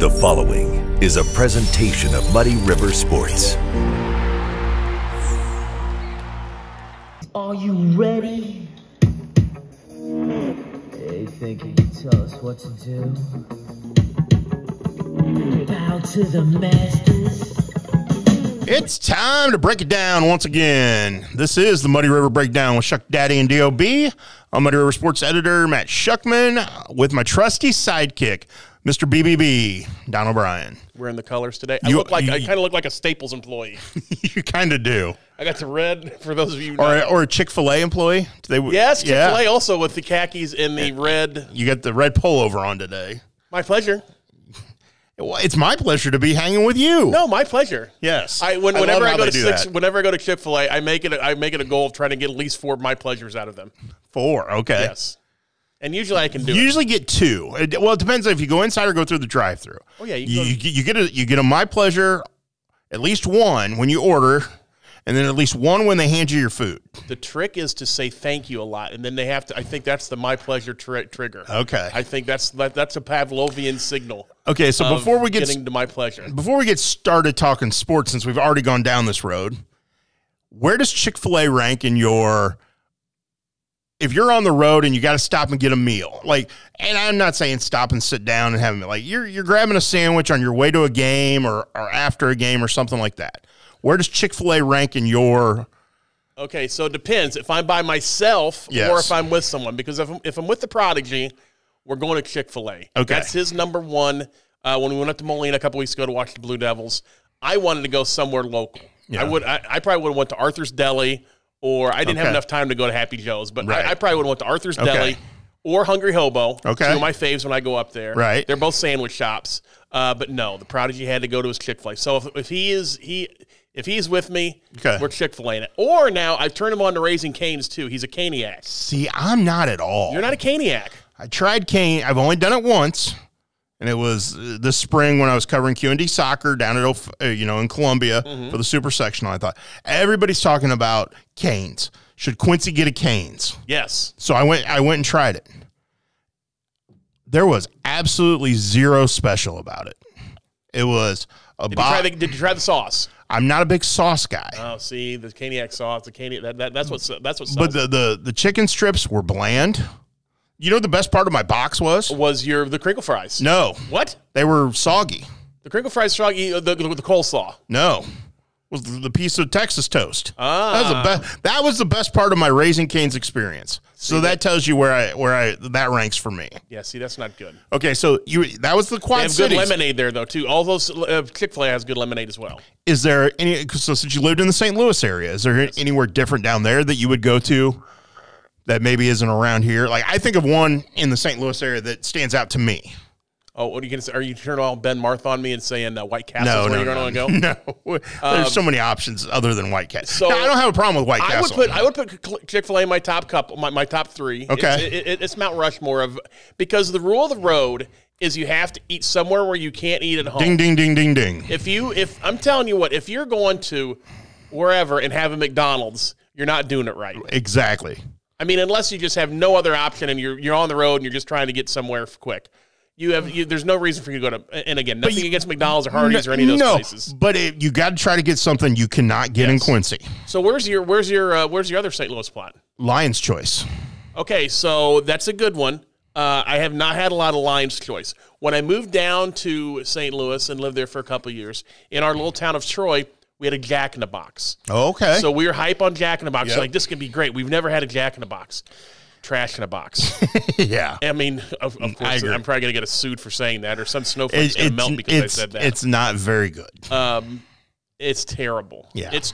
The following is a presentation of Muddy River Sports. Are you ready? Hey, think you can tell us what to do? Bow to the masters. It's time to break it down once again. This is the Muddy River Breakdown with Shuck Daddy and D.O.B. I'm Muddy River Sports editor Matt Shuckman with my trusty sidekick, Mr. BBB, Don O'Brien. Wearing the colors today. I kind of look like a Staples employee. You kind of do. I got the red for those of you. Or a Chick-Fil-A employee. Yes, Chick-Fil-A also with the khakis and the red. You got the red pullover on today. My pleasure. Well, it's my pleasure to be hanging with you. No, my pleasure. Yes. Whenever I go to Chick-fil-A, I make it a goal of trying to get at least 4 of my pleasures out of them. 4, okay. Yes. And usually I can do it. You usually get 2. Well, it depends if you go inside or go through the drive-thru. Oh yeah, you get a my pleasure, at least 1 when you order, and then at least 1 when they hand you your food. The trick is to say thank you a lot, and then they have to. I think that's the my pleasure trigger. Okay. I think that's a Pavlovian signal. Okay, so before we get getting to my pleasure, before we get started talking sports, since we've already gone down this road, where does Chick-fil-A rank in your? If you're on the road and you got to stop and get a meal, and I'm not saying stop and sit down and have a meal, you're grabbing a sandwich on your way to a game or after a game or something like that. Where does Chick-fil-A rank in your? Okay, so it depends if I'm by myself or if I'm with someone. Because if I'm with the Prodigy, we're going to Chick-fil-A. Okay, that's his number 1. When we went up to Molina a couple weeks ago to watch the Blue Devils, I wanted to go somewhere local. Yeah. I probably would have went to Arthur's Deli. Or I didn't have enough time to go to Happy Joe's, but I probably would have went to Arthur's Deli or Hungry Hobo. Okay. 2 of my faves when I go up there. Right. They're both sandwich shops. But no, the Prodigy had to go to his Chick-fil-A. So if he's with me, we're Chick-fil-A. Or now I've turned him on to Raising Cane's too. He's a Caniac. See, I'm not at all. You're not a Caniac. I tried Cane. I've only done it once. And it was this spring when I was covering Q&D soccer down at in Columbia for the Super Sectional. I thought everybody's talking about Canes. Should Quincy get a Canes? Yes. So I went and tried it. There was absolutely zero special about it. It was Did you try the sauce? I'm not a big sauce guy. Oh, see, the Caniac sauce, that's what sells. But the chicken strips were bland. You know what the best part of my box was? The crinkle fries. No. What? They were soggy. The crinkle fries soggy, the coleslaw. No. Was the piece of Texas toast. Ah. That was the best part of my Raising Cane's experience. So that tells you where that ranks for me. Yeah, see, that's not good. Okay, so that was the Quad Cities. They have good lemonade there, though, too. All those Chick-fil-A has good lemonade as well. Is there so since you lived in the St. Louis area, is there anywhere different down there that you would go to that maybe isn't around here? I think of one in the St. Louis area that stands out to me. Oh, what are you going to say? Are you turning all Ben Marth on me and saying White Castle is where you're going to go? No. There's so many options other than White Castle. So now, I don't have a problem with White Castle. I would put Chick-fil-A in my top couple, my top 3. Okay. It's Mount Rushmore because the rule of the road is you have to eat somewhere where you can't eat at home. Ding, ding, ding, ding, ding. If I'm telling you what, if you're going to wherever and have a McDonald's, you're not doing it right. Exactly. I mean, unless you just have no other option and you're on the road and you're just trying to get somewhere quick. There's no reason for you to go to, and again, nothing against McDonald's or Hardee's or any of those places. But you got to try to get something you cannot get in Quincy. So where's your other St. Louis spot? Lion's Choice. Okay, so that's a good one. I have not had a lot of Lion's Choice. When I moved down to St. Louis and lived there for a couple of years, in our little town of Troy, we had a Jack in the Box. Oh, okay. So we were hype on Jack in the Box. Yep. This could be great. We've never had a Jack in the Box. Trash in a box. Yeah. I mean, of course, I'm probably going to get sued for saying that, or some snowflake's going to melt because I said that. It's not very good. It's terrible. Yeah. It's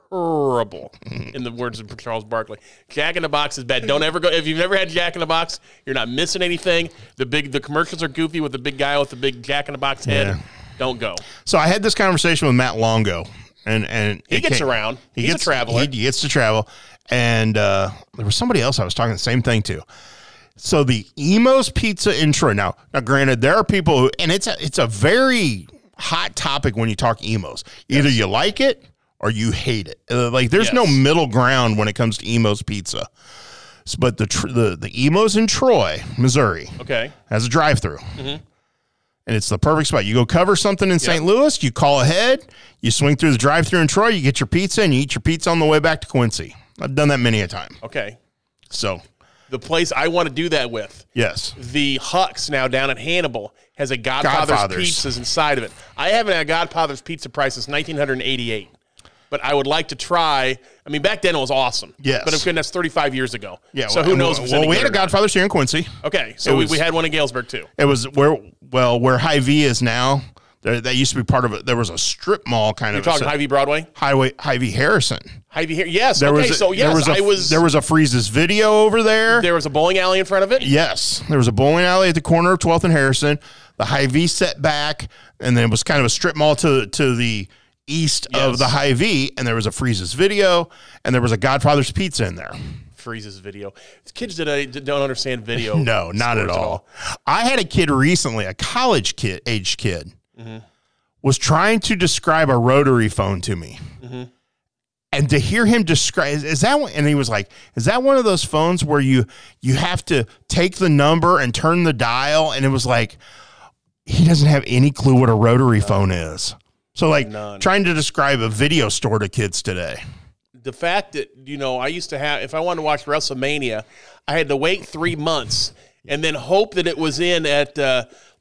terrible, in the words of Charles Barkley. Jack in the Box is bad. Don't ever go. If you've never had Jack in the Box, you're not missing anything. The commercials are goofy with the big guy with the big Jack in the Box head. Yeah. Don't go. So I had this conversation with Matt Longo, and he gets around. He's a traveler. He gets to travel. And there was somebody else I was talking the same thing to. So the Emo's Pizza in Troy. Now, granted, there are people who, and it's a very hot topic when you talk Emo's. Either you like it or you hate it. There's no middle ground when it comes to Emo's Pizza. But the Emo's in Troy, Missouri, has a drive-through. and it's the perfect spot. You go cover something in St. Louis, you call ahead, you swing through the drive-thru in Troy, you get your pizza, and you eat your pizza on the way back to Quincy. I've done that many a time. Okay. So the place I want to do that with, yes, the Huck's now down at Hannibal has a Godfather's Pizzas inside of it. I haven't had a Godfather's Pizza price since 1988. But I would like to try. I mean, back then it was awesome. Yes. But that's 35 years ago. Yeah. So who knows? Well, we had a Godfather's here in Quincy. Okay. So we had one in Galesburg too. It was where Hy-Vee is now. That used to be part of it. There was a strip mall kind of. You're talking Hy-Vee Broadway? Hy-Vee Harrison. Hy-Vee here. Yes. There was a Freeze's Video over there. There was a bowling alley in front of it? Yes. There was a bowling alley at the corner of 12th and Harrison. The Hy-Vee set back, and then it was kind of a strip mall to the east of the Hy-Vee, and there was a Freeze's Video, and there was a Godfather's Pizza in there. Freeze's Video. Kids don't understand video. No, not at all. I had a kid recently, a college-aged kid, was trying to describe a rotary phone to me. And to hear him describe, is that one? And he was like, is that one of those phones where you have to take the number and turn the dial? And it was like, he doesn't have any clue what a rotary phone is. So, like, trying to describe a video store to kids today. The fact that, I used to have, if I wanted to watch WrestleMania, I had to wait 3 months and then hope that it was in at,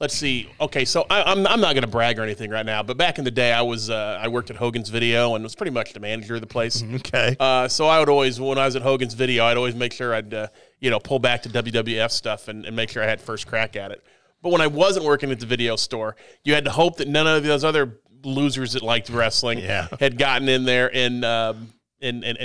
let's see. Okay, so I'm not going to brag or anything right now, but back in the day, I worked at Hogan's Video and was pretty much the manager of the place. Okay. So I would always, when I was at Hogan's Video, I'd always make sure I'd, pull back to WWF stuff and make sure I had first crack at it. But when I wasn't working at the video store, you had to hope that none of those other losers that liked wrestling had gotten in there and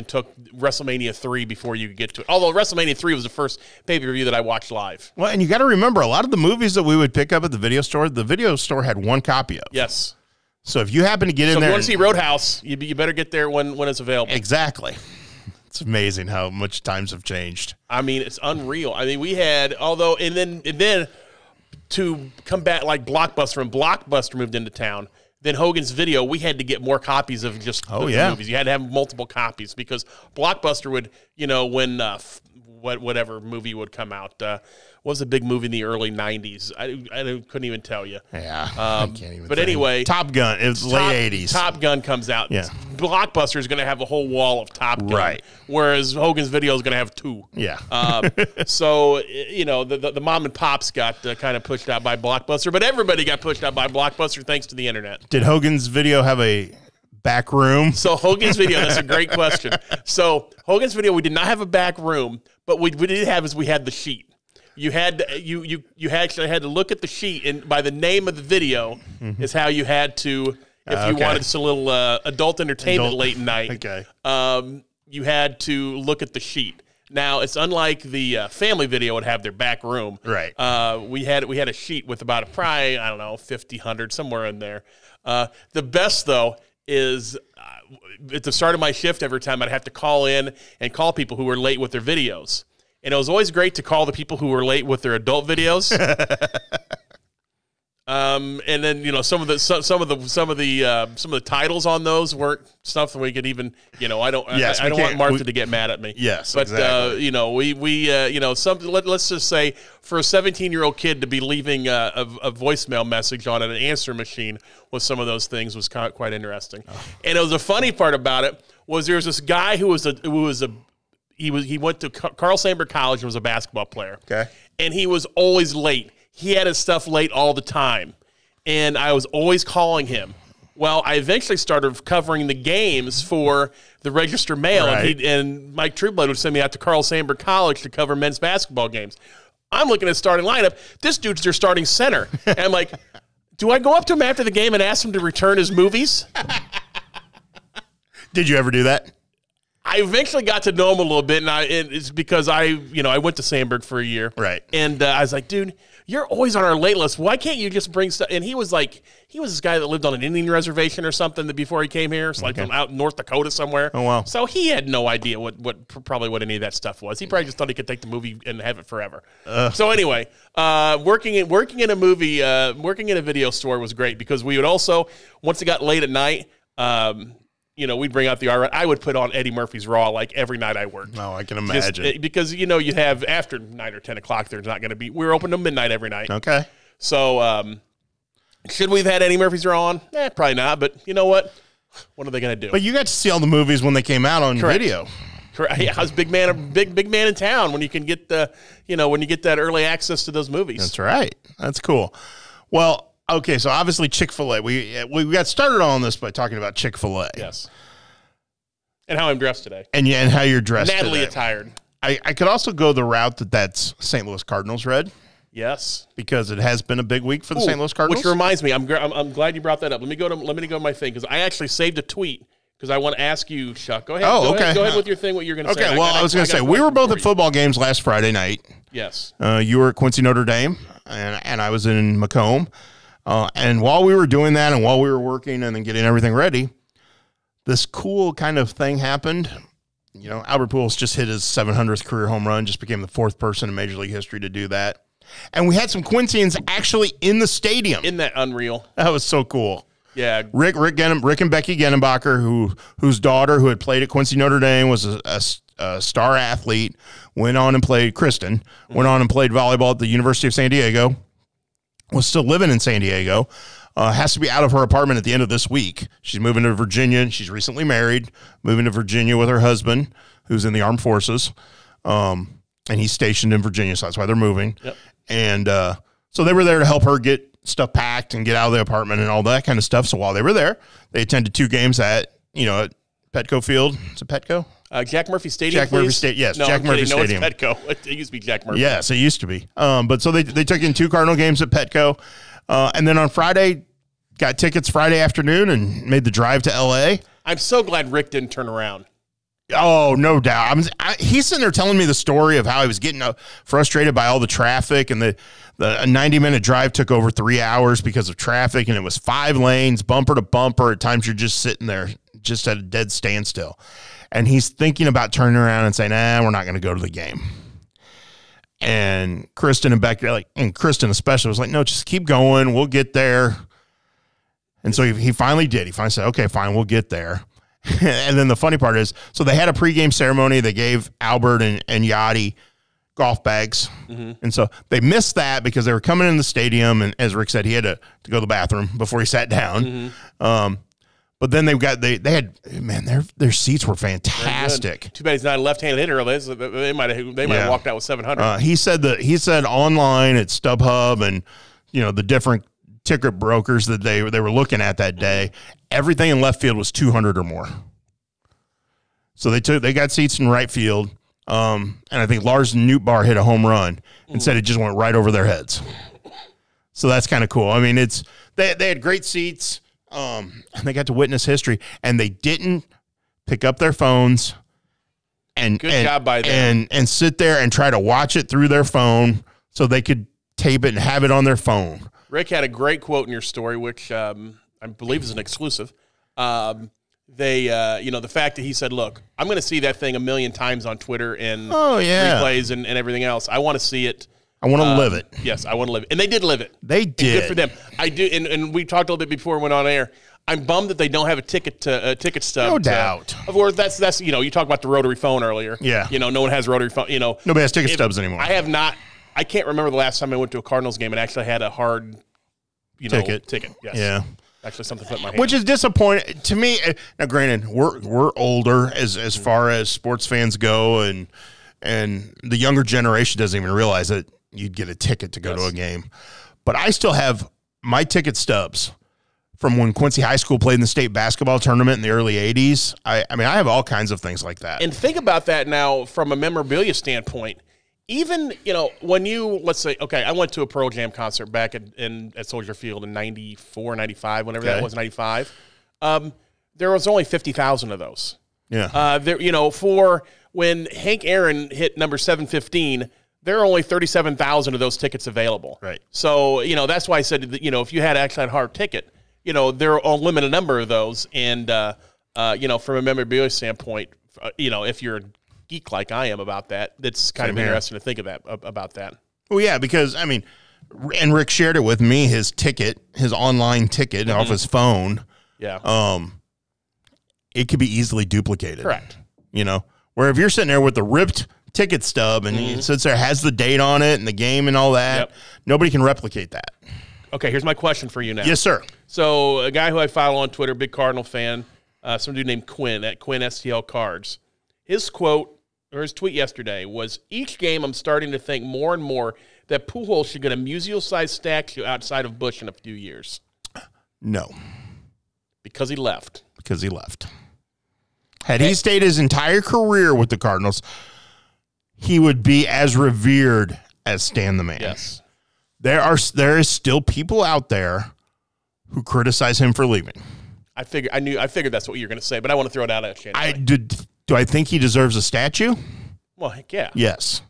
took WrestleMania 3 before you could get to it. Although WrestleMania 3 was the first pay-per-view that I watched live. Well, and you got to remember, a lot of the movies that we would pick up at the video store had one copy of. Yes. So if you happen to get in there, if you want to see Roadhouse, you better get there when it's available. Exactly. It's amazing how much times have changed. I mean, it's unreal. I mean, we had, and then to come back like Blockbuster, when Blockbuster moved into town, then Hogan's Video, we had to get more copies of just the movies. You had to have multiple copies because Blockbuster would, when whatever movie would come out. What was a big movie in the early 90s? I couldn't even tell you. Yeah, I can't even. But anyway, Top Gun. It was late 80s. Top Gun comes out. Yeah. Blockbuster is going to have a whole wall of Top Gun. Right. Whereas Hogan's Video is going to have 2. Yeah. So, the mom and pops got kind of pushed out by Blockbuster, but everybody got pushed out by Blockbuster thanks to the internet. Did Hogan's Video have a back room? So Hogan's Video, that's a great question. So Hogan's Video, we did not have a back room, but what we did have is we had the sheet. You had to, you actually had to look at the sheet, and by the name of the video is how you had to, if you wanted some little adult entertainment late at night. Okay. You had to look at the sheet. Now it's unlike the family video would have their back room. Right. We had a sheet with about probably 50, 100 somewhere in there. The best though is at the start of my shift every time I'd have to call in and call people who were late with their videos. And it was always great to call the people who were late with their adult videos. And then some of the titles on those weren't stuff that we could even I don't want Martha to get mad at me. Yes, but exactly. Let's just say for a 17-year-old kid to be leaving a voicemail message on an answer machine with some of those things was quite interesting. Oh. And it was a funny part about it was there was this guy he went to Carl Sandburg College and was a basketball player. Okay. And he was always late. He had his stuff late all the time. And I was always calling him. Well, I eventually started covering the games for the Register Mail. Right. And Mike Trueblood would send me out to Carl Sandburg College to cover men's basketball games. I'm looking at starting lineup. This dude's their starting center. And I'm like, do I go up to him after the game and ask him to return his movies? Did you ever do that? I eventually got to know him a little bit, and it's because I went to Sandburg for a year. Right. And I was like, dude, you're always on our late list. Why can't you just bring stuff? And he was this guy that lived on an Indian reservation or something before he came here. So like from out in North Dakota somewhere. Oh, wow. So he had no idea what any of that stuff was. He probably just thought he could take the movie and have it forever. So anyway, working in a video store was great because we would also, once it got late at night, we'd bring out the R. I would put on Eddie Murphy's Raw like every night I worked. No, I can imagine. Because, you have after 9 or 10 o'clock, there's not going to be, we're open to midnight every night. Okay. So Should we have had Eddie Murphy's Raw on? Probably not, but you know what? What are they going to do? But you got to see all the movies when they came out on video. Correct. Yeah, I was big man in town when you can get when you get that early access to those movies. That's right. That's cool. Well, okay, so obviously Chick-fil-A. We got started on this by talking about Chick-fil-A. Yes. And how I'm dressed today. And how you're dressed Natalie today. attired. I could also go the route that's St. Louis Cardinals red. Yes, because it has been a big week for the St. Louis Cardinals. Which reminds me, I'm glad you brought that up. Let me go to my thing because I actually saved a tweet because I want to ask you, Chuck. Go ahead. Go ahead with your thing. What you're going to say? Okay. Well, I was going to say we were both at football games last Friday night. Yes. You were at Quincy Notre Dame, and I was in Macomb. And while we were doing that, and while we were working and then getting everything ready, this cool kind of thing happened. Albert Pujols just hit his 700th career home run. Just became the 4th person in Major League history to do that. And we had some Quincyans actually in the stadium. Isn't that unreal? That was so cool. Yeah. Rick and Becky Genenbacher, whose daughter, who had played at Quincy Notre Dame, was a star athlete, went on and played volleyball at the University of San Diego, was still living in San Diego, has to be out of her apartment at the end of this week. She's moving to Virginia. She's recently married, moving to Virginia with her husband, who's in the armed forces. And he's stationed in Virginia, so that's why they're moving. Yep. And so they were there to help her get stuff packed and get out of the apartment and all that kind of stuff. So while they were there, they attended 2 games at Petco Field. Is it Petco? Jack Murphy Stadium. Jack Murphy Stadium. Yes, no, Jack Murphy Stadium. No, it's Petco. It used to be Jack Murphy. Yes, it used to be. But so they took in 2 Cardinal games at Petco, and then on Friday, got tickets Friday afternoon and made the drive to L.A. I'm so glad Rick didn't turn around. Oh, no doubt. He's sitting there telling me the story of how he was getting frustrated by all the traffic, and the 90-minute drive took over 3 hours because of traffic, and it was 5 lanes, bumper to bumper. At times you're just sitting there just at a dead standstill. And he's thinking about turning around and saying, we're not going to go to the game. And Kristen and Becky, and Kristen especially, was like, no, just keep going. We'll get there. And so he finally did. He finally said, okay, fine, we'll get there. And then the funny part is, so they had a pregame ceremony. They gave Albert and Yachty golf bags. Mm-hmm. And so they missed that because they were coming in the stadium. And as Rick said, he had to go to the bathroom before he sat down. Mm-hmm. But then they had, man, their seats were fantastic. Too bad he's not a left-handed hitter. They might have walked out with 700. He said online at StubHub and, the different ticket brokers that they were looking at that day, everything in left field was 200 or more. So they got seats in right field, and I think Lars Nootbaar hit a home run and said it just went right over their heads. So that's kind of cool. I mean, they had great seats, and they got to witness history, and they didn't pick up their phones and good job by them. And sit there and try to watch it through their phone so they could tape it and have it on their phone. Rick had a great quote in your story, which I believe is an exclusive. The fact that he said, look, I'm going to see that thing 1,000,000 times on Twitter and replays and everything else. I want to see it. I want to live it. Yes, I want to live it. And they did live it. They did. And good for them. I do. And we talked a little bit before we went on air. I'm bummed that they don't have a ticket stub. No doubt. Of course, that's you talked about the rotary phone earlier. Yeah. No one has rotary phone. Nobody has ticket stubs anymore. I have not. I can't remember the last time I went to a Cardinals game and actually had a hard, ticket. Yes. Yeah. Actually, something put in my hand. Which is disappointing to me. Now, granted, we're older as far as sports fans go, and the younger generation doesn't even realize that you'd get a ticket to go to a game. But I still have my ticket stubs from when Quincy High School played in the state basketball tournament in the early 80s. I mean, I have all kinds of things like that. And think about that now from a memorabilia standpoint. Even, when you, let's say, okay, I went to a Pearl Jam concert back at Soldier Field in 94, 95, whenever that was, 95. There was only 50,000 of those. Yeah. For when Hank Aaron hit number 715, there are only 37,000 of those tickets available. Right. So, that's why I said, that, if you had actually a hard ticket, there are a limited number of those. And, from a memorabilia standpoint, if you're a geek like I am about that, that's kind of interesting to think about that. Well, yeah, because, I mean, and Rick shared it with me, his online ticket off his phone. Yeah. It could be easily duplicated. Correct. Where if you're sitting there with the ripped ticket stub and it sits there, has the date on it and the game and all that, nobody can replicate that. Okay, here's my question for you now. Yes, sir. So a guy who I follow on Twitter, big Cardinal fan, some dude named Quinn at Quinn STL Cards. His quote or his tweet yesterday was, "Each game I'm starting to think more and more that Pujols should get a musial-sized statue outside of Busch in a few years." No. Because he left. Because he left. Had he stayed his entire career with the Cardinals, he would be as revered as Stan the Man. Yes. There is still people out there who criticize him for leaving. I figured that's what you were going to say, but I want to throw it out at you. Anyway. Do I think he deserves a statue? Well, heck yeah. Yes.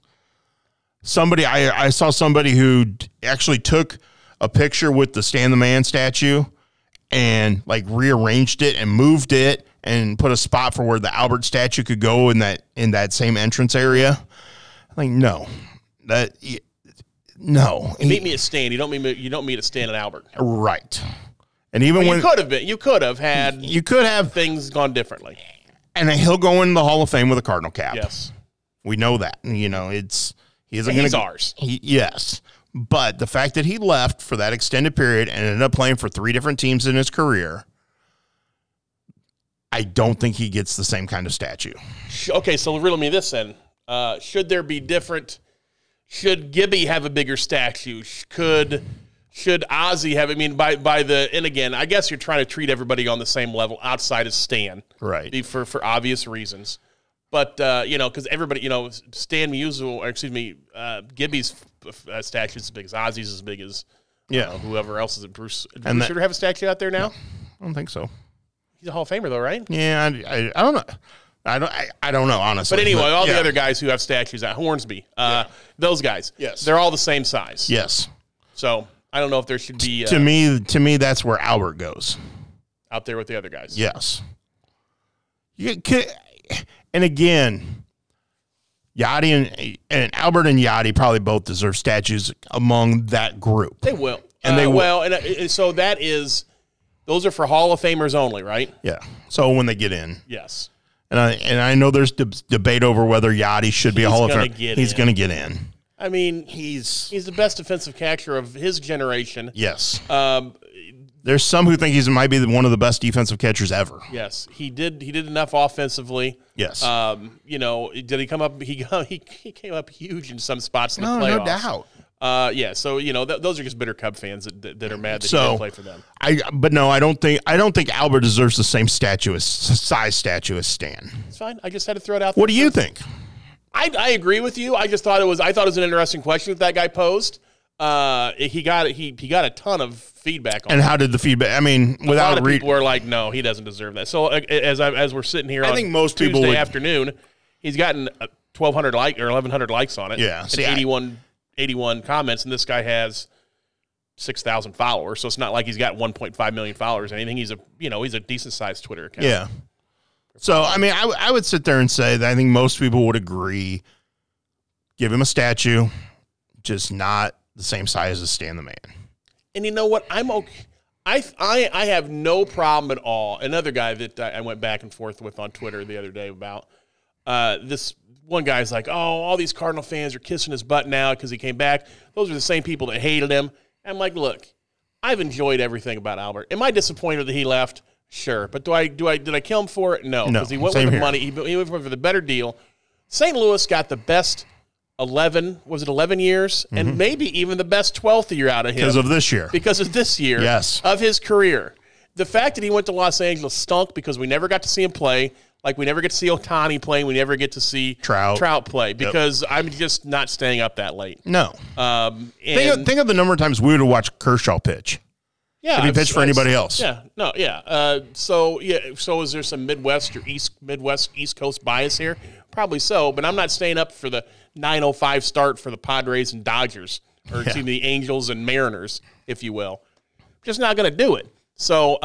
I saw somebody who actually took a picture with the Stan the Man statue and like rearranged it and moved it and put a spot for where the Albert statue could go in that same entrance area. Like, no. No. You meet me at Stan. You don't meet at Stan and Albert. Right. And even when you could have things gone differently. And he'll go in the Hall of Fame with a Cardinal cap. Yes. We know that. You know, he's ours. Yes. But the fact that he left for that extended period and ended up playing for 3 different teams in his career, I don't think he gets the same kind of statue. Okay, so riddle me this then. Should there be different? Should Gibby have a bigger statue? Should Ozzy have? I mean, and again, I guess you're trying to treat everybody on the same level outside of Stan, right? For obvious reasons, but because everybody, Stan Musial, or excuse me, Gibby's statue is as big as Ozzy's, as big as whoever else is. Bruce should have a statue out there now. No, I don't think so. He's a Hall of Famer though, right? Yeah, I don't know. I don't know, honestly. But anyway, all the other guys who have statues at Hornsby, those guys, yes, they're all the same size. Yes. So I don't know if there should be to me that's where Albert goes, out there with the other guys. Yes. And again, Yachty and Albert and Yachty probably both deserve statues among that group. They will, and they will. Well, and so those are for Hall of Famers only, right? Yeah. So when they get in, yes. And I know there's debate over whether Yachty should be a Hall of Famer. He's going to get in. I mean, he's the best defensive catcher of his generation. Yes. There's some who think he might be one of the best defensive catchers ever. Yes, he did enough offensively. Yes. Did he come up? He came up huge in some spots in the playoffs. No doubt. So those are just bitter Cub fans that are mad that he didn't play for them. I don't think Albert deserves the same size statue as Stan. It's fine. I just had to throw it out there. What do you think? I agree with you. I just thought it was an interesting question that guy posed. He got a ton of feedback on it. And how did the feedback? I mean, a lot of people were like, no, he doesn't deserve that. So as we're sitting here, I think most people Tuesday afternoon, he's gotten 1,200 or 1,100 likes on it. Yeah, and 81 comments, and this guy has 6,000 followers. So it's not like he's got 1.5 million followers or anything. He's a decent sized Twitter account. Yeah. So I mean, I would sit there and say that I think most people would agree. Give him a statue, just not the same size as Stan the Man. And you know what? I'm okay. I have no problem at all. Another guy that I went back and forth with on Twitter the other day about this one guy's like, oh, all these Cardinal fans are kissing his butt now because he came back. Those are the same people that hated him. I'm like, look, I've enjoyed everything about Albert. Am I disappointed that he left? Sure. But did I kill him for it? No. Because he went with the money. He went for the better deal. St. Louis got the best 11 years, and maybe even the best 12th year out of him. Because of this year. Yes. Of his career. The fact that he went to Los Angeles stunk because we never got to see him play. Like we never get to see Ohtani play. We never get to see Trout play because I'm just not staying up that late. No. Think of the number of times we would have watched Kershaw pitch. Yeah. If he pitched for anybody else. Yeah. No, yeah. So is there some Midwest or East Coast bias here? Probably so, but I'm not staying up for the 9:05 start for the Padres and Dodgers, or excuse me, the Angels and Mariners, if you will. Just not going to do it. So,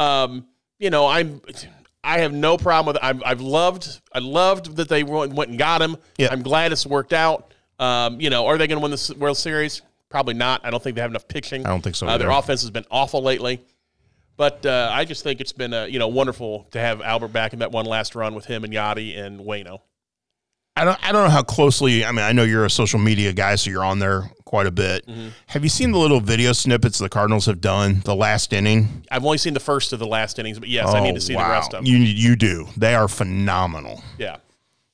I have no problem with it. I loved that they went and got him. Yeah. I'm glad it's worked out. Are they going to win the World Series? Probably not. I don't think they have enough pitching. I don't think so. Their offense has been awful lately. But I just think it's been wonderful to have Albert back in that one last run with him and Yachty and Waino. I don't know how closely. I mean, I know you're a social media guy, so you're on there quite a bit. Have you seen the little video snippets the Cardinals have done the last inning? I've only seen the first of the last innings, but yes, I need to see the rest of them. You do. They are phenomenal. Yeah.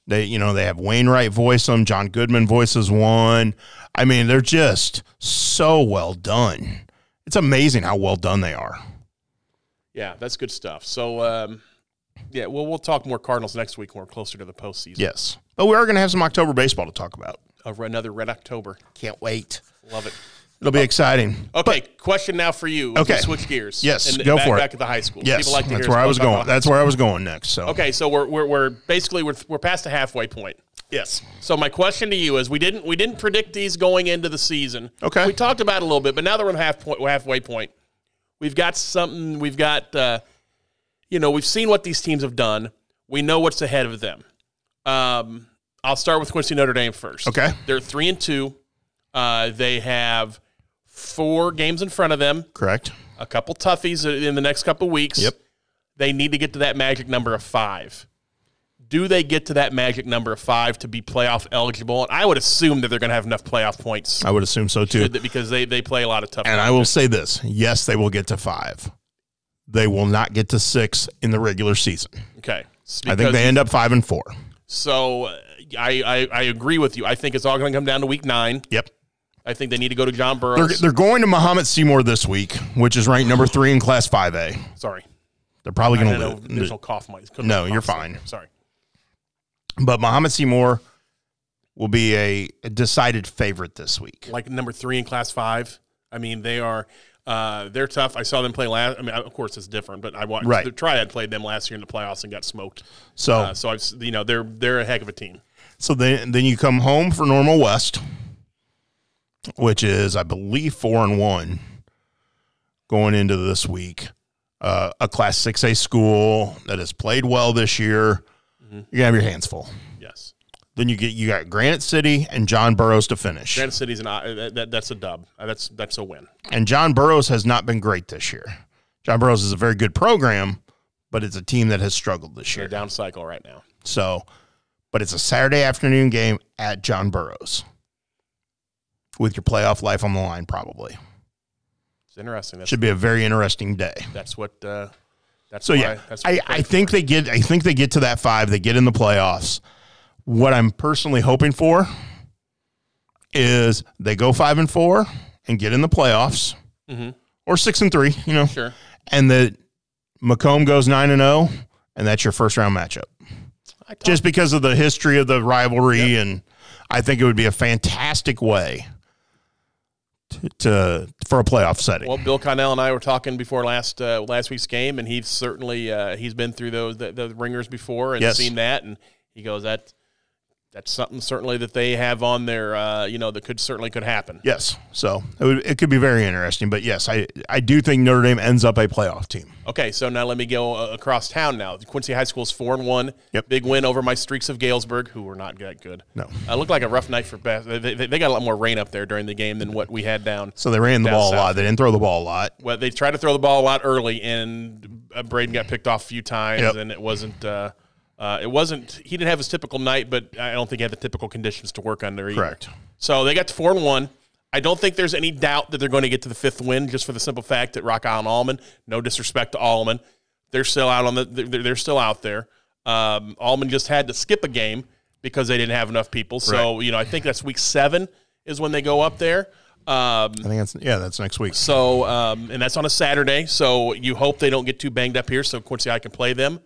They have Wainwright voice them. John Goodman voices one. I mean, they're just so well done. It's amazing how well done they are. Yeah, that's good stuff. So, yeah, well, we'll talk more Cardinals next week when we're closer to the postseason. Yes. But we are going to have some October baseball to talk about. Another Red October. Can't wait. Love it. It'll be exciting. Okay, question now for you. Okay. Switch gears. Yes, go for it. Back at the high school. Yes, People like to that's hear where I was going. That's where I was going next. So okay, so we're basically past the halfway point. Yes. So my question to you is, we didn't predict these going into the season. Okay. We talked about it a little bit, but now that we're at halfway point, we've got something. We've got we've seen what these teams have done. We know what's ahead of them. I'll start with Quincy Notre Dame first. Okay. They're 3-2. They have 4 games in front of them. Correct. A couple toughies in the next couple weeks. Yep. They need to get to that magic number of 5. Do they get to that magic number of 5 to be playoff eligible? And I would assume that they're going to have enough playoff points. I would assume so too. Because they play a lot of tough. And I will say this. Yes, they will get to 5. They will not get to 6 in the regular season. Okay. I think they end up 5-4. So I agree with you. I think it's all going to come down to week 9. Yep. I think they need to go to John Burroughs. They're going to Muhammad Seymour this week, which is ranked number 3 in Class 5A. Sorry. They're probably going to lose. There's no cough. No, you're fine. Sorry. But Muhammad Seymour will be a decided favorite this week. Like number 3 in Class 5. I mean, they're tough. I saw them play last. I mean, of course, it's different, but I watched. Right. The Triad played them last year in the playoffs and got smoked. So I've they're a heck of a team. So then you come home for Normal West, which is, I believe, 4-1 going into this week. A Class 6A school that has played well this year. You're gonna have your hands full. Yes. Then you got Granite City and John Burroughs to finish. Granite City's that's a dub. That's a win. And John Burroughs has not been great this year. John Burroughs is a very good program, but it's a team that has struggled this year. They're down cycle right now. So, but it's a Saturday afternoon game at John Burroughs with your playoff life on the line, probably. It's interesting. Should be a very interesting day. That's what. I think they get. I think they get to that 5. They get in the playoffs. What I'm personally hoping for is they go 5-4 and get in the playoffs, or 6-3. Sure. And that Macomb goes 9-0, and that's your first round matchup. Just because of the history of the rivalry, and I think it would be a fantastic way for a playoff setting. Well, Bill Connell and I were talking before last week's game, and he's certainly he's been through the ringers before and seen that, and he goes, that's something certainly that they have on their that could happen. Yes, so it could be very interesting. But yes, I do think Notre Dame ends up a playoff team. Okay, so now let me go across town now. Quincy High School's 4-1. Yep. Big win over my Streaks of Galesburg, who were not that good. No. Looked like a rough night for Beth. They got a lot more rain up there during the game than what we had down. So they ran the ball south. a lot. They didn't throw the ball a lot. Well, they tried to throw the ball a lot early, and Braden got picked off a few times, and it wasn't. He didn't have his typical night, but I don't think he had the typical conditions to work under either. Correct. So they got to 4-1. I don't think there's any doubt that they're going to get to the 5th win, just for the simple fact that Rock Island Allman, no disrespect to Allman, they're still out they're still out there. Allman just had to skip a game because they didn't have enough people. So, I think that's week 7 is when they go up there. I think that's next week. So, and that's on a Saturday. So you hope they don't get too banged up here so Quincy I can play them.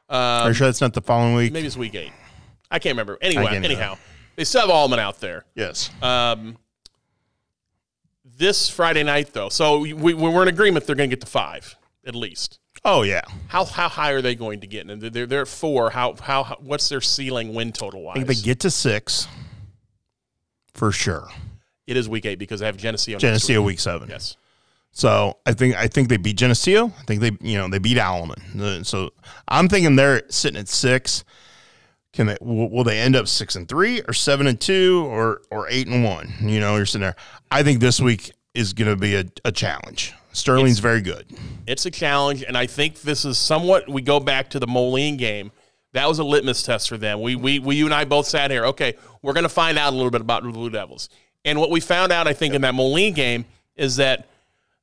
Are you sure that's not the following week? Maybe it's week 8. I can't remember. Anyhow, they still have Allman out there. Yes. This Friday night, though, so we're in agreement they're going to get to 5 at least. Oh yeah. How high are they going to get? And they're at 4. How what's their ceiling win total wise? I think they get to 6 for sure. It is week 8 because they have Geneseo. Geneseo week 7. Yes. So I think they beat Geneseo. I think they beat Alleman. So I'm thinking they're sitting at 6. Will they end up 6-3 or 7-2 or 8-1? You're sitting there. I think this week is going to be a challenge. Sterling's very good. It's a challenge, and I think this is somewhat. We go back to the Moline game. That was a litmus test for them. You and I both sat here. Okay, we're going to find out a little bit about the Blue Devils. And what we found out, I think, in that Moline game is that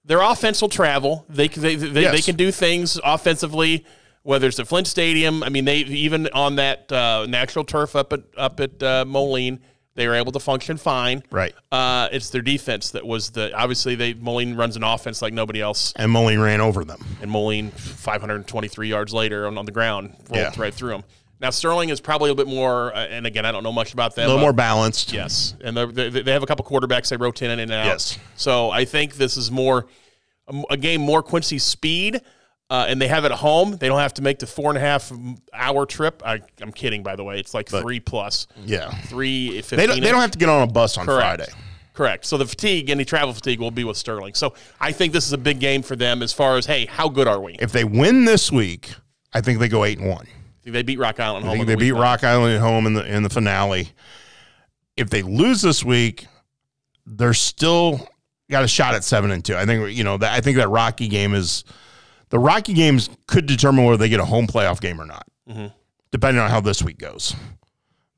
their offense will travel. They can do things offensively, whether it's at Flint Stadium. I mean, they even on that natural turf up at Moline, they were able to function fine. Right. It's their defense that was obviously Moline runs an offense like nobody else. And Moline ran over them. And Moline, 523 yards later on the ground, rolled right through them. Now, Sterling is probably a little bit more, and again, I don't know much about them. A little more balanced. Yes. And they have a couple quarterbacks they rotate in and out. Yes. So I think this is more a game more Quincy speed, and they have it at home. They don't have to make the 4.5-hour trip. I'm kidding, by the way. It's like 3+. Yeah. 3:15. They don't have to get on a bus on Friday. Correct. So the fatigue, any travel fatigue, will be with Sterling. So I think this is a big game for them as far as, hey, how good are we? If they win this week, I think they go 8-1. They beat Rock Island at home. I think they beat Rock Island at home in the finale. If they lose this week, they're still got a shot at 7-2. I think I think that Rocky game is the Rocky games could determine whether they get a home playoff game or not, depending on how this week goes.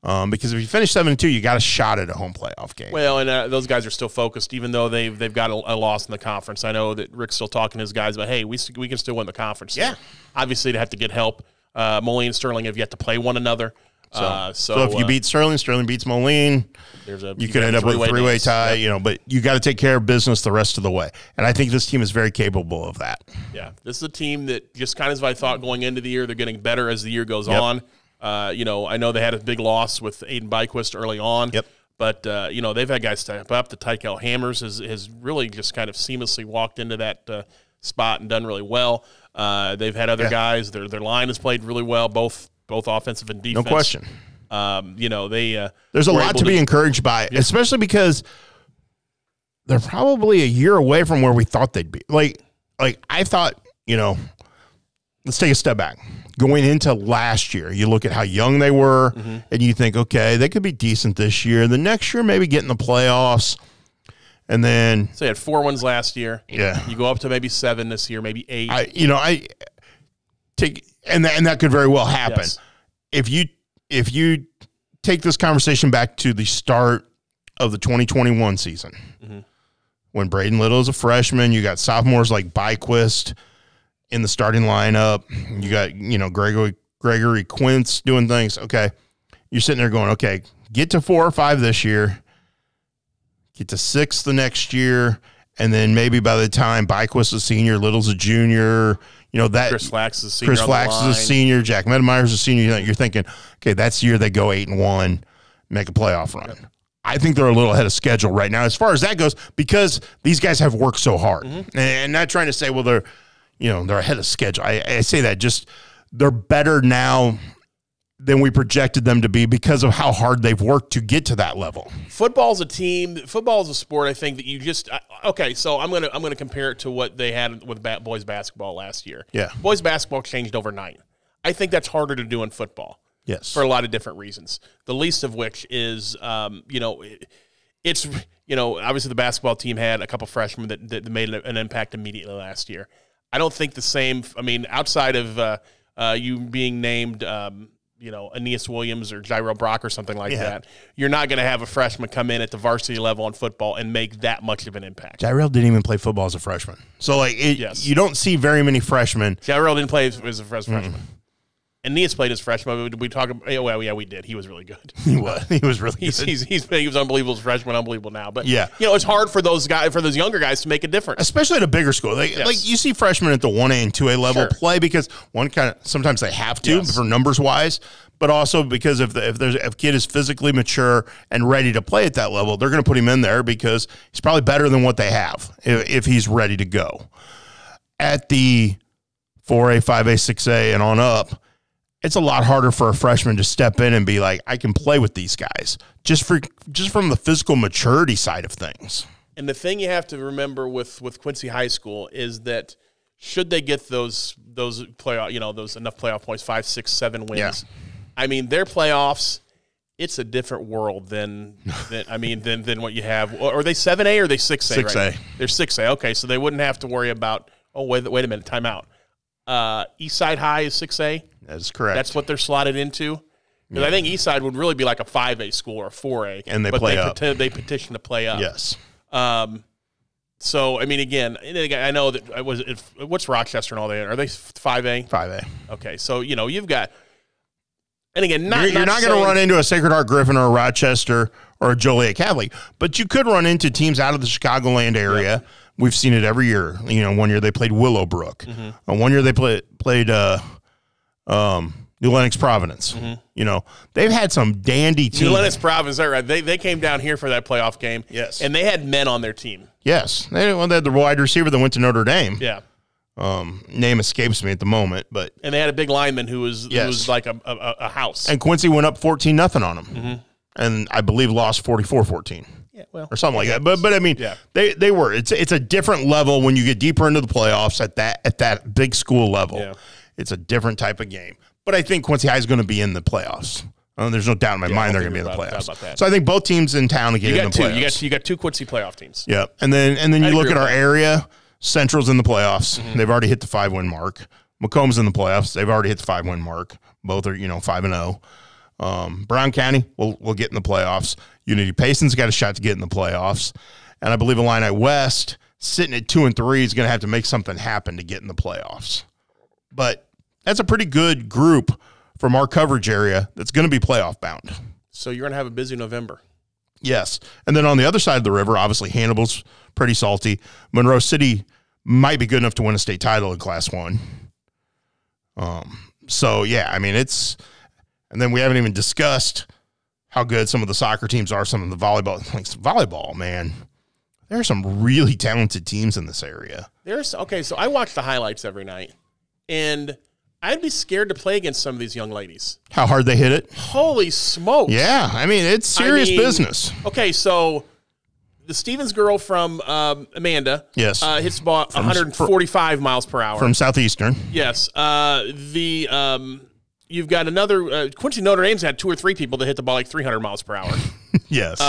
Because if you finish 7-2, you got a shot at a home playoff game. Well, and those guys are still focused, even though they've got a loss in the conference. I know that Rick's still talking to his guys about, hey, we can still win the conference. Yeah. Obviously, they have to get help. Moline and Sterling have yet to play one another. So if you beat Sterling beats Moline, you could end up with a three-way tie. Yep. But you got to take care of business the rest of the way, and I think this team is very capable of that. Yeah, this is a team that just kind of as I thought going into the year, they're getting better as the year goes on. I know they had a big loss with Aiden Byquist early on. Yep. But they've had guys step up. The Tykel Hammers has really just kind of seamlessly walked into that spot and done really well. They've had other guys. Their line has played really well, both offensive and defense. No question. There's a lot to be encouraged by, especially because they're probably a year away from where we thought they'd be. Like I thought, let's take a step back. Going into last year, you look at how young they were, and you think, okay, they could be decent this year. The next year, maybe get in the playoffs. And then so you had 4 wins last year. Yeah. You go up to maybe 7 this year, maybe 8. And that could very well happen. Yes. If you take this conversation back to the start of the 2021 season, when Braden Little is a freshman, you got sophomores like Byquist in the starting lineup. You got, Gregory Quince doing things. Okay. You're sitting there going, okay, get to 4 or 5 this year. Get to 6 the next year, and then maybe by the time Byquist is a senior, Little's a junior, Chris Flax is a senior, Jack Meadmeyer's a senior. You're thinking, okay, that's the year they go 8-1, make a playoff run. Yep. I think they're a little ahead of schedule right now as far as that goes because these guys have worked so hard, and not trying to say, well, they're ahead of schedule. I say that just they're better now than we projected them to be because of how hard they've worked to get to that level. Football's a team. Football's a sport. I think that you just okay. So I'm gonna compare it to what they had with boys basketball last year. Yeah, boys basketball changed overnight. I think that's harder to do in football. Yes, for a lot of different reasons. The least of which is it's obviously the basketball team had a couple freshmen that made an impact immediately last year. I don't think the same. I mean, outside of you being named. Aeneas Williams or Jairo Brock or something like that, you're not going to have a freshman come in at the varsity level in football and make that much of an impact. Jairo didn't even play football as a freshman. So, you don't see very many freshmen. Jairo didn't play as a freshman. Aeneas played as a freshman. We talk about, we did. He was really good. He was really good. He was unbelievable as a freshman, unbelievable now. But, it's hard for those younger guys to make a difference. Especially at a bigger school. Like you see freshmen at the 1A and 2A level play because sometimes they have to for numbers wise, but also because if a kid is physically mature and ready to play at that level, they're going to put him in there because he's probably better than what they have if he's ready to go. At the 4A, 5A, 6A, and on up, it's a lot harder for a freshman to step in and be like, I can play with these guys just from the physical maturity side of things. And the thing you have to remember with Quincy High School is that should they get those playoff, those enough playoff points, 5, 6, 7 wins. Yeah. I mean, their playoffs, it's a different world than what you have. Or are they 7A or are they 6A? 6A. Right? They're 6A. Okay, so they wouldn't have to worry about. Oh, wait a minute, timeout. Eastside High is 6A. That's correct. That's what they're slotted into. Because I think Eastside would really be like a 5A school or a 4A. And they play up. They petition to play up. Yes. So, I mean, again, I know that what's Rochester and all that? Are they 5A? 5A. Okay, so, you've got – and again, you're not going to run into a Sacred Heart Griffin or a Rochester or a Joliet Catholic, but you could run into teams out of the Chicagoland area. Yep. We've seen it every year. One year they played Willowbrook. Mm-hmm. One year they played New Lenox Providence. Mm-hmm. They've had some dandy teams. New Lenox Providence, right? They came down here for that playoff game. Yes. And they had men on their team. Yes. They had the wide receiver that went to Notre Dame. Yeah. Name escapes me at the moment, but and they had a big lineman who was like a house. And Quincy went up 14-0 on them. Mm-hmm. And I believe lost 44-14. Yeah, well, or something like that. But I mean, they were. It's a different level when you get deeper into the playoffs at that big school level. Yeah. It's a different type of game. But I think Quincy High is going to be in the playoffs. There's no doubt in my mind they're going to be in the playoffs. So I think both teams in town will get in the playoffs. You got two Quincy playoff teams. Yeah, and then you look at our area. Central's in the playoffs. Mm-hmm. They've already hit the 5-win mark. Macomb's in the playoffs. They've already hit the 5-win mark. Both are 5-0. Brown County will get in the playoffs. Unity Payson's got a shot to get in the playoffs, and I believe Illini West sitting at 2-3 is going to have to make something happen to get in the playoffs. But that's a pretty good group from our coverage area that's going to be playoff bound. So you're going to have a busy November. Yes. And then on the other side of the river, obviously Hannibal's pretty salty. Monroe City might be good enough to win a state title in Class 1. So, yeah, I mean, and then we haven't even discussed how good some of the soccer teams are, some of the volleyball, man. There are some really talented teams in this area. So I watch the highlights every night, and I'd be scared to play against some of these young ladies. How hard they hit it? Holy smokes. Yeah, I mean, it's serious business. Okay, so the Stevens girl from Amanda hits the ball 145 miles per hour. From Southeastern. Yes. You've got another Quincy Notre Dame's had 2 or 3 people that hit the ball like 300 miles per hour. Yes.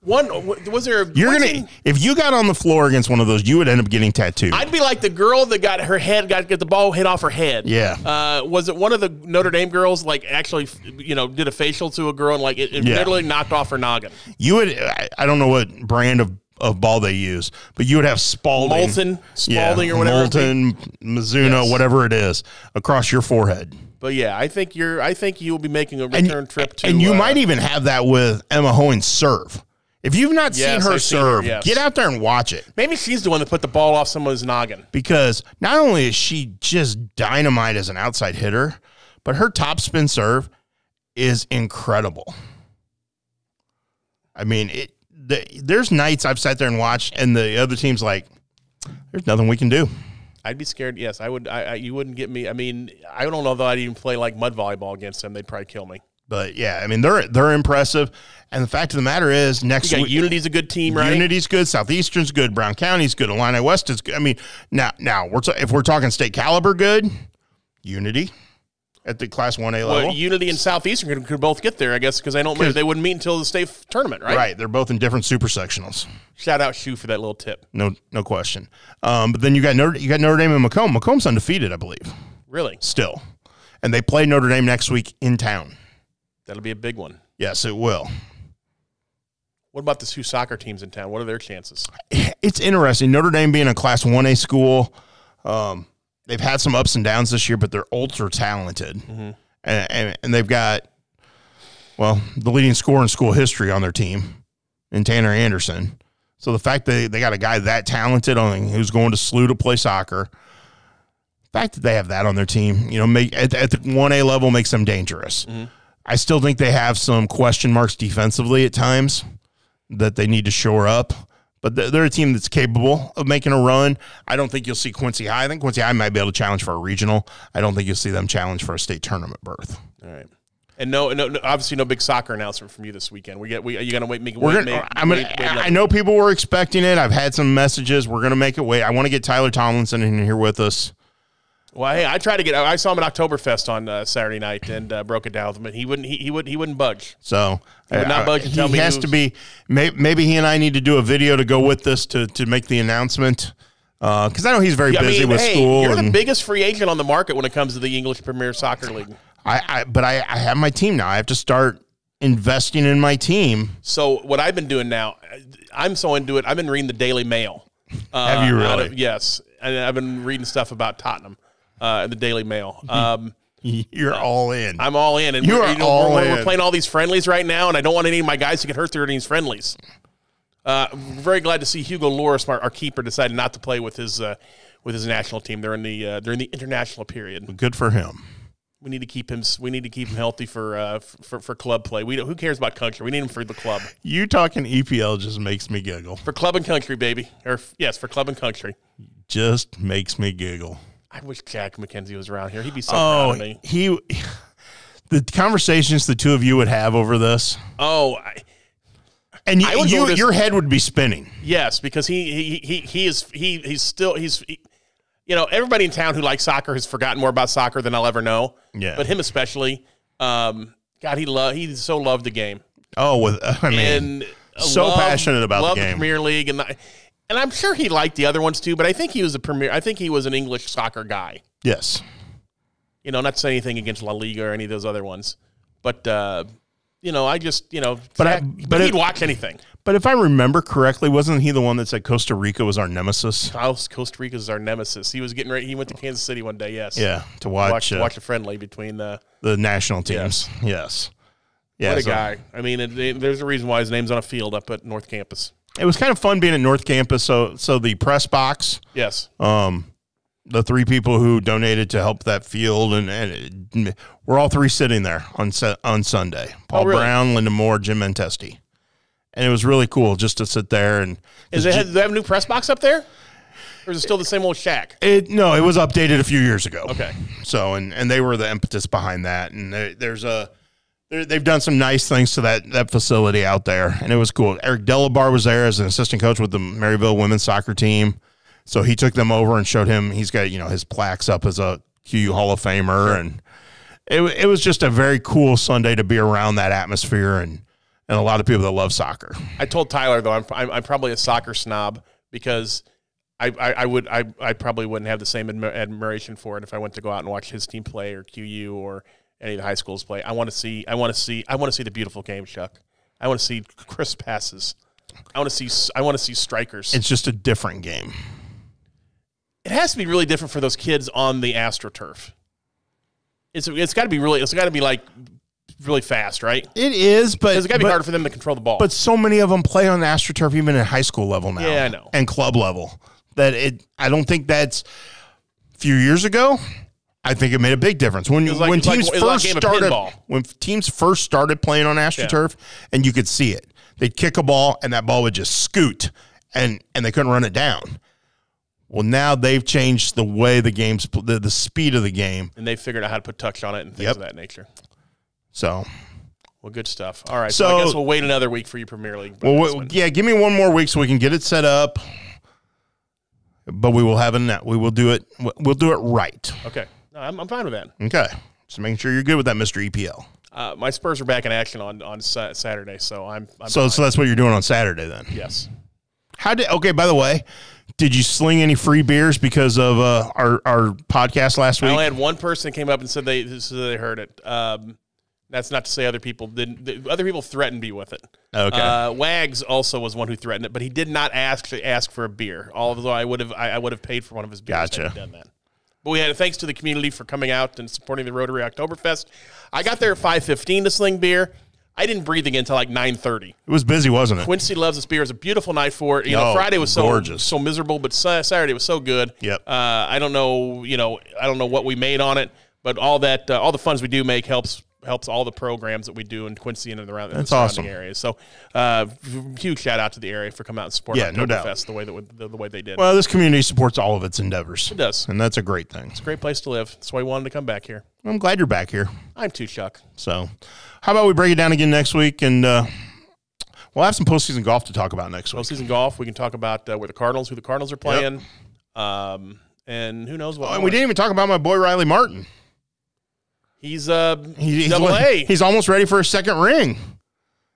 Was there? If you got on the floor against one of those, you would end up getting tattooed. I'd be like the girl that got the ball hit off her head. Yeah. Was it one of the Notre Dame girls actually did a facial to a girl and it literally knocked off her noggin? You would. I don't know what brand of ball they use, but you would have Spalding or whatever. Molten, Mizuno, whatever it is, across your forehead. But yeah, I think you'll be making a return trip to. And you might even have that with Emma Hoyne's serve. If you've not seen her serve, get out there and watch it. Maybe she's the one that put the ball off someone's noggin. Because not only is she just dynamite as an outside hitter, but her topspin serve is incredible. I mean, there's nights I've sat there and watched, and the other team's like, there's nothing we can do. I'd be scared. Yes, I would. You wouldn't get me. I mean, I don't know that I'd even play mud volleyball against them. They'd probably kill me. But yeah, I mean they're impressive, and the fact of the matter is, next week Unity's a good team, right? Unity's good, Southeastern's good, Brown County's good, Illini West is good. I mean, now if we're talking state caliber good, Unity at the Class 1A level. Well, Unity and Southeastern could both get there, I guess, because they wouldn't meet until the state tournament, right? Right, they're both in different super sectionals. Shout out Shu for that little tip. No question. But then you got Notre Dame and Macomb. Macomb's undefeated, I believe. Really? Still, and they play Notre Dame next week in town. That'll be a big one. Yes, it will. What about the 2 soccer teams in town? What are their chances? It's interesting. Notre Dame being a Class 1A school, they've had some ups and downs this year, but they're ultra talented. Mm-hmm. And they've got, the leading scorer in school history on their team in Tanner Anderson. So the fact that they got a guy that talented who's going to SLU to play soccer, the fact that they have that on their team, at the 1A level makes them dangerous. Mm-hmm. I still think they have some question marks defensively at times that they need to shore up, but they're a team that's capable of making a run. I don't think you'll see Quincy High. I think Quincy High might be able to challenge for a regional. I don't think you'll see them challenge for a state tournament berth. All right. And no, obviously no big soccer announcement from you this weekend. Are you going to wait? I know people were expecting it. I've had some messages. We're going to make it wait. I want to get Tyler Tomlinson in here with us. Well, hey, I saw him at Oktoberfest on Saturday night and broke it down with him, and he wouldn't budge. So he would not budge and tell me. He has to be. Maybe he and I need to do a video to go with this to make the announcement. Because I know he's very busy with school. You're the biggest free agent on the market when it comes to the English Premier Soccer League. But I have my team now. I have to start investing in my team. So what I've been doing now, I'm so into it. I've been reading the Daily Mail. Have you really? Yes. And I've been reading stuff about Tottenham in the Daily Mail. You're all in. I'm all in. And we're playing all these friendlies right now, and I don't want any of my guys to get hurt during these friendlies. Very glad to see Hugo Lloris, our keeper, decided not to play with his national team. They're in the international period. Good for him. We need to keep him. We need to keep him healthy for club play. Who cares about country? We need him for the club. You talking EPL just makes me giggle. For club and country, baby. For club and country. Just makes me giggle. I wish Jack McKenzie was around here. He'd be so proud of me. The conversations the two of you would have over this. Your head would be spinning. Yes, because he's everybody in town who likes soccer has forgotten more about soccer than I'll ever know. Yeah. But him especially, God, he so loved the game. So passionate about the game. Loved the Premier League, and I'm sure he liked the other ones too. But I think he was an English soccer guy. Yes. Not to say anything against La Liga or any of those other ones, but he'd watch anything. But if I remember correctly, wasn't he the one that said Costa Rica was our nemesis? Costa Rica is our nemesis. He was getting ready. He went to Kansas City one day. Yes. Yeah, to watch a friendly between the national teams. Yes. Yeah, what a guy. I mean, there's a reason why his name's on a field up at North Campus. It was kind of fun being at North Campus. So the press box. Yes. The three people who donated to help that field, and we're all three sitting there on Sunday. Paul Brown, Linda Moore, Jim Mentesti. And it was really cool just to sit there. And do they have a new press box up there? Or is it still the same old shack? No, it was updated a few years ago. Okay. So, and they were the impetus behind that. And they've done some nice things to that facility out there. And it was cool. Eric Delabar was there as an assistant coach with the Maryville women's soccer team. So he took them over and showed him, he's got, his plaques up as a QU Hall of Famer. Sure. And it was just a very cool Sunday to be around that atmosphere and a lot of people that love soccer. I told Tyler, though, I'm probably a soccer snob because I probably wouldn't have the same admiration for it if I went to go out and watch his team play or QU or any of the high schools play. I want to see the beautiful game, Chuck. I want to see crisp passes. I want to see strikers. It's just a different game. It has to be really different for those kids on the AstroTurf. It's got to be like really fast, right? It is, but it's got to be harder for them to control the ball. But so many of them play on the AstroTurf even at high school level now. Yeah, I know. And club level. I don't think that's a few years ago. I think it made a big difference when teams first started playing on AstroTurf, and you could see it. They'd kick a ball and that ball would just scoot, and they couldn't run it down. Well, now they've changed the way the game's the speed of the game, and they figured out how to put touch on it and things of that nature. So, well, good stuff. All right, so I guess we'll wait another week for your Premier League. Give me one more week so we can get it set up. But we will have a net. We will do it. We'll do it right. Okay, no, I'm fine with that. Okay, just making sure you're good with that, Mr. EPL. My Spurs are back in action on Saturday, so I'm so that's what you're doing on Saturday then. Yes. Okay, by the way, did you sling any free beers because of our podcast last week? I only had one person that came up and said they heard it. That's not to say other people didn't. Other people threatened me with it. Okay. Wags also was one who threatened it, but he did not actually ask for a beer. Although I would have paid for one of his beers. Gotcha. Had he done that. But we had thanks to the community for coming out and supporting the Rotary Oktoberfest. I got there at 5:15 to sling beer. I didn't breathe again until like 9:30. It was busy, wasn't it? Quincy loves this beer. It was a beautiful night for it. Friday was so miserable, but Saturday was so good. Yep. I don't know what we made on it, but all the funds we do make helps all the programs that we do in Quincy and around the surrounding areas. So, huge shout out to the area for coming out and supporting Oktoberfest the way they did. Well, this community supports all of its endeavors. It does, and that's a great thing. It's a great place to live. That's why we wanted to come back here. I'm glad you're back here. I'm too, Chuck. So, how about we break it down again next week, and we'll have some postseason golf to talk about next week. Postseason golf. We can talk about who the Cardinals are playing, and who knows what. And we didn't even talk about my boy Riley Martin. He's Double-A. He's almost ready for a second ring.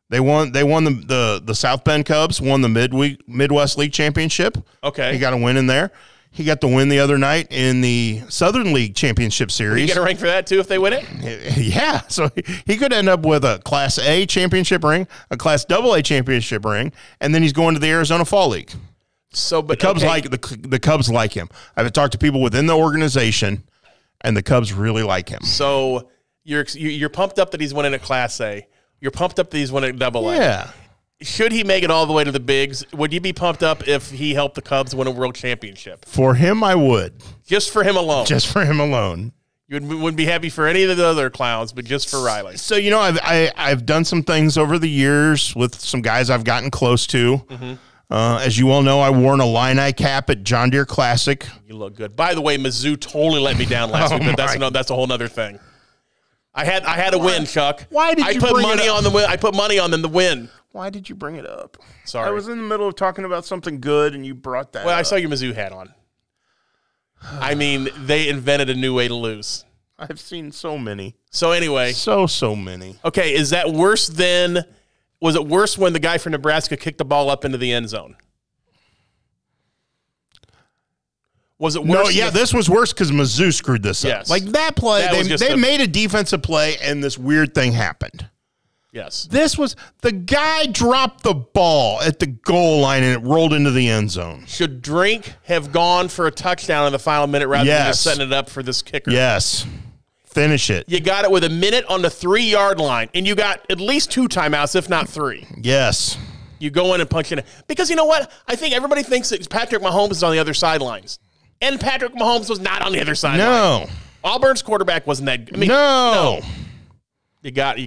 They won the South Bend Cubs won the Midwest League Championship. Okay, he got a win in there. He got the win the other night in the Southern League Championship Series. You get a ring for that, too, if they win it? Yeah. So he could end up with a Class A championship ring, a Class AA championship ring, and then he's going to the Arizona Fall League. So, but the Cubs the Cubs like him. I've talked to people within the organization, and the Cubs really like him. So you're pumped up that he's winning at Class A. You're pumped up that he's winning at AA. Yeah. Should he make it all the way to the bigs? Would you be pumped up if he helped the Cubs win a world championship? For him, I would. Just for him alone? Just for him alone. You wouldn't be happy for any of the other clowns, but just for Riley. So, you know, I've done some things over the years with some guys I've gotten close to. Mm-hmm. As you all know, I wore an Illini cap at John Deere Classic. You look good. By the way, Mizzou totally let me down last week, but that's a whole other thing. I had a win, Chuck. Why did you bring it up? I put money on them to win. Why did you bring it up? Sorry. I was in the middle of talking about something good, and you brought that up. Well, I saw your Mizzou hat on. I mean, they invented a new way to lose. I've seen so many. So anyway. So many. Okay, is that worse than – was it worse when the guy from Nebraska kicked the ball up into the end zone? Was it worse? No, yeah, this was worse because Mizzou screwed this up. Yes. Like that play, they made a defensive play, and this weird thing happened. Yes. This was the guy dropped the ball at the goal line and it rolled into the end zone. Should Drink have gone for a touchdown in the final minute rather than just setting it up for this kicker? Yes. Finish it. You got it with a minute on the 3-yard line, and you got at least 2 timeouts, if not 3. Yes. You go in and punch it in. Because you know what? I think everybody thinks that Patrick Mahomes is on the other sidelines. And Patrick Mahomes was not on the other sideline. No. Auburn's quarterback wasn't that good. I mean, no. You got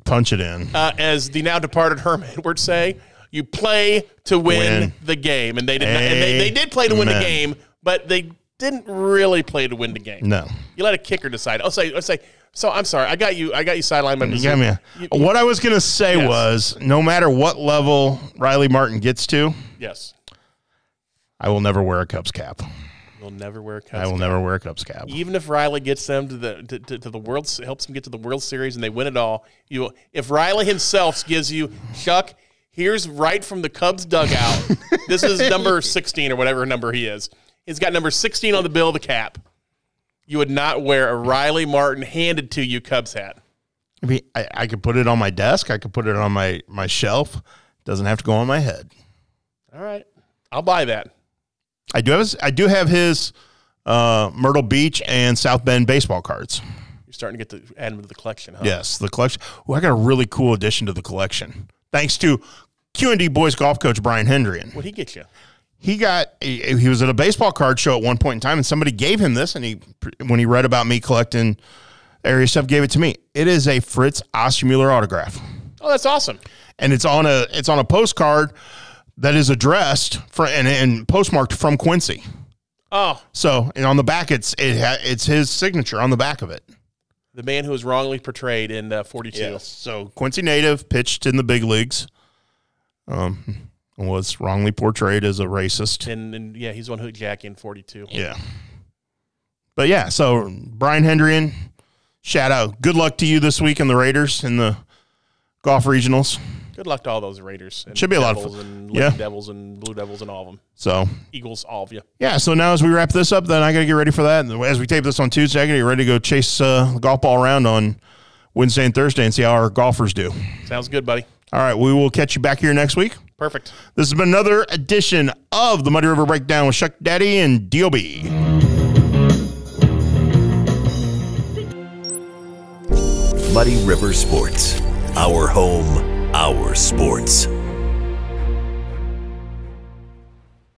punch it in. As the now departed Herm Edwards say, you play to win the game, and they did. They did play to win the game, but they didn't really play to win the game. No, you let a kicker decide. I'll say. So I'm sorry. I got you sidelined by Mizzou. What I was going to say was, no matter what level Riley Martin gets to, yes, I will never wear a Cubs cap. You'll never wear a Cubs cap. I will never wear a Cubs cap. Even if Riley gets them to the World, helps them get to the World Series and they win it all. If Riley himself gives you, Chuck, here's right from the Cubs dugout. This is number 16 or whatever number he is. He's got number 16 on the bill of the cap. You would not wear a Riley Martin handed to you Cubs hat. I mean, I could put it on my desk. I could put it on my shelf. Doesn't have to go on my head. All right, I'll buy that. I do have his Myrtle Beach and South Bend baseball cards. You're starting to get to add them to the collection, huh? Yes, the collection. Well, I got a really cool addition to the collection. Thanks to Q&D boys golf coach Brian Hendrian. What'd he get you? He was at a baseball card show at one point in time, and somebody gave him this, and when he read about me collecting area stuff, gave it to me. It is a Fritz Mueller autograph. Oh, that's awesome. And it's on a postcard that is addressed and postmarked from Quincy. Oh. So, and on the back, it's his signature on the back of it. The man who was wrongly portrayed in 42. Yes. So, Quincy native, pitched in the big leagues, was wrongly portrayed as a racist. And yeah, he's the one who hit Jackie in 42. Yeah. But yeah, so Brian Hendrian, shout out. Good luck to you this week in the Raiders in the golf regionals. Good luck to all those Raiders. And should be a lot of fun. And Lady Devils and Blue Devils and all of them. So Eagles, all of you. Yeah, so now as we wrap this up, then I got to get ready for that. And as we tape this on Tuesday, I got to get ready to go chase the golf ball around on Wednesday and Thursday and see how our golfers do. Sounds good, buddy. All right, we will catch you back here next week. Perfect. This has been another edition of the Muddy River Breakdown with Chuck Daddy and D.O.B. Muddy River Sports. Our home, our sports.